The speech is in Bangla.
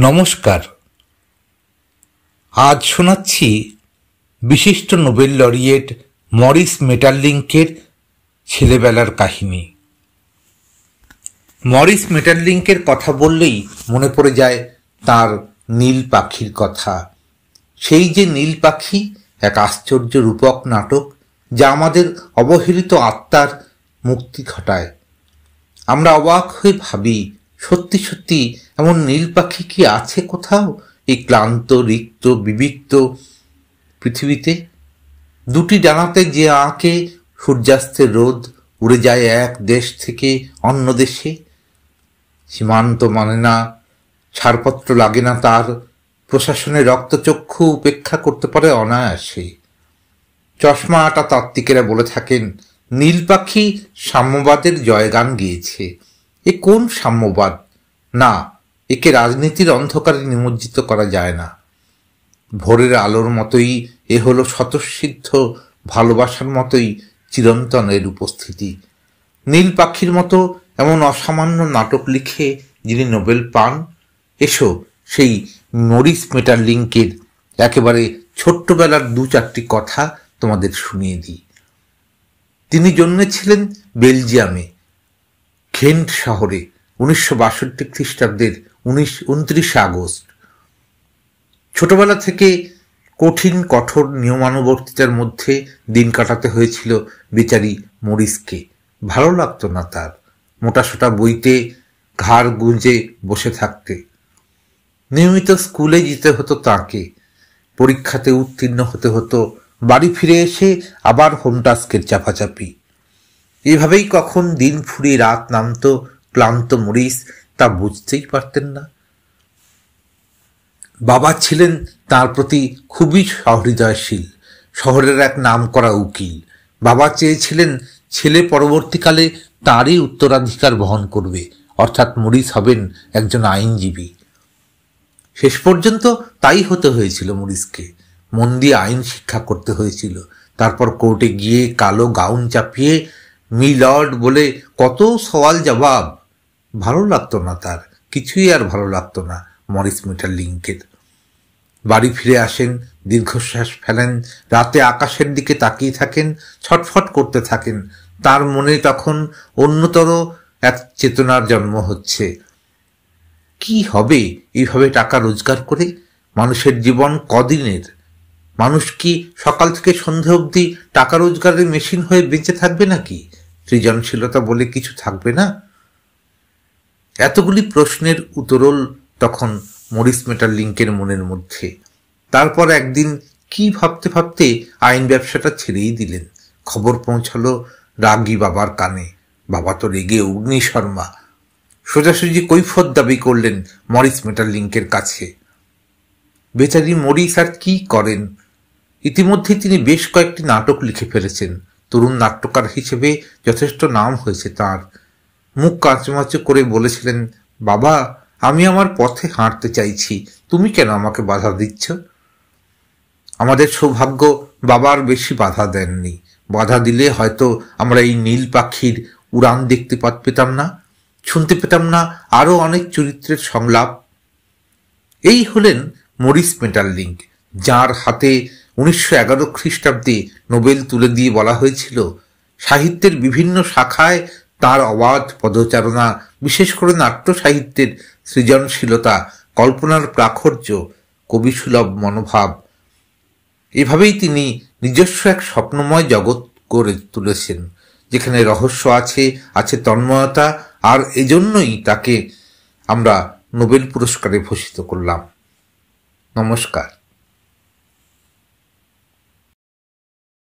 নমস্কার। আজ শোনাচ্ছি বিশিষ্ট নোবেল লরিয়েট মরিস মেটারলিঙ্কের ছেলেবেলার কাহিনী। মরিস মেটারলিঙ্কের কথা বললেই মনে পড়ে যায় তার নীল পাখির কথা। সেই যে নীল পাখি এক আশ্চর্য রূপক নাটক, যা আমাদের অবহেলিত আত্মার মুক্তি ঘটায়। আমরা অবাক হয়ে ভাবি, সত্যি সত্যি এমন নীল পাখি কি আছে কোথাও এই ক্লান্ত, রিক্ত, বিবিক্ত পৃথিবীতে? দুটি ডানাতে যে আঁকে সূর্যাস্তের রোদ, উড়ে যায় এক দেশ থেকে অন্য দেশে। সীমান্ত মানে না, ছাড়পত্র লাগে না তার, প্রশাসনের রক্তচক্ষু উপেক্ষা করতে পারে অনায়াসে। চশমা আটা তাত্ত্বিকেরা বলে থাকেন, নীল পাখি সাম্যবাদের জয়গান গেয়েছে। এ কোন সাম্যবাদ? না, একে রাজনীতির অন্ধকারে নিমজ্জিত করা যায় না। ভোরের আলোর মতোই এ হলো স্বতঃসিদ্ধ ভালোবাসার মতোই চিরন্তনের উপস্থিতি। নীল পাখির মতো এমন অসামান্য নাটক লিখে যিনি নোবেল পান, এসো সেই মরিস মেটারলিঙ্কের একেবারে ছোট্টবেলার দু চারটি কথা তোমাদের শুনিয়ে দিই। তিনি জন্মেছিলেন বেলজিয়ামে, ঘেন্ট শহরে 1962 খ্রিস্টাব্দের 29 আগস্ট। ছোটবেলা থেকে কঠোর নিয়মানুবর্তিতার মধ্যে দিন কাটাতে হয়েছিল বেচারি মরিসকে। ভালো লাগতো না তার মোটাসোটা বইতে ঘাড় গুঁজে বসে থাকতে। নিয়মিত স্কুলে যেতে হতো তাকে, পরীক্ষাতে উত্তীর্ণ হতে হতো, বাড়ি ফিরে এসে আবার হোম টাস্কের চাপাচাপি। এভাবেই কখন দিন ফুরিয়ে রাত নামতো, ক্লান্ত মরিস তা বুঝতেই পারতেন না। বাবা ছিলেন তার প্রতি খুবই সহৃদয়শীল, শহরের এক নামকরা উকিল। বাবা চেয়েছিলেন ছেলে পরবর্তীকালে তারই উত্তরাধিকার বহন করবে, অর্থাৎ মরিস হবেন একজন আইনজীবী। শেষ পর্যন্ত তাই হতে হয়েছিল মরিসকে। মন দিয়ে আইন শিক্ষা করতে হয়েছিল। তারপর কোর্টে গিয়ে কালো গাউন চাপিয়ে মি লর্ড বলে কত সওয়াল জবাব। ভালো লাগতো না তার, কিছুই আর ভালো লাগতো না মরিস মেটারলিঙ্কের। বাড়ি ফিরে আসেন, দীর্ঘশ্বাস ফেলেন, রাতে আকাশের দিকে তাকিয়ে থাকেন, ছটফট করতে থাকেন। তার মনে তখন অন্যতর এক চেতনার জন্ম হচ্ছে। কি হবে এইভাবে টাকা রোজগার করে? মানুষের জীবন কদিনের? মানুষ কি সকাল থেকে সন্ধ্যা অবধি টাকা রোজগারের মেশিন হয়ে বেঁচে থাকবে নাকি? সৃজনশীলতা বলে কিছু থাকবে না? এতগুলি প্রশ্নের উত্তরল তখন মরিস মেটারলিঙ্কের মনের মধ্যে। তারপর একদিন কি ভাবতে ভাবতে আইন ব্যবসাটা ছেড়েই দিলেন। খবর পৌঁছালো রাগী বাবার কানে। বাবা তো রেগে অগ্নিশর্মা। সোজাসুজি কৈফিয়ত দাবি করলেন মরিস মেটারলিঙ্কের কাছে। বেচারি মরিস আর কি করেন? ইতিমধ্যে তিনি বেশ কয়েকটি নাটক লিখে ফেলেছেন। তরুণ নাট্যকার হিসেবে যথেষ্ট নাম হয়েছে তার। মুখ কাঁচুমাচু করে বলেছিলেন, বাবা, আমি আমার পথে হাঁটতে চাইছি, তুমি কেন আমাকে বাধা দিচ্ছ? আমাদের সৌভাগ্য বাবার বেশি বাধা দেননি। বাধা দিলে হয়তো আমরা এই নীল পাখির উড়ান দেখতে পেতাম না, শুনতে পেতাম না আরো অনেক চরিত্রের সংলাপ। এই হলেন মরিস মেটারলিঙ্ক, যার হাতে 1911 খ্রিস্টাব্দে নোবেল তুলে দিয়ে বলা হয়েছিল, সাহিত্যের বিভিন্ন শাখায় তার অবাধ পদচারণা, বিশেষ করে নাট্য সাহিত্যের সৃজনশীলতা, কল্পনার প্রাখর্য, কবিসুলভ মনোভাব, এভাবেই তিনি নিজস্ব এক স্বপ্নময় জগৎ করে তুলেছেন, যেখানে রহস্য আছে তন্ময়তা। আর এজন্যই তাকে আমরা নোবেল পুরস্কারে ভূষিত করলাম। নমস্কার।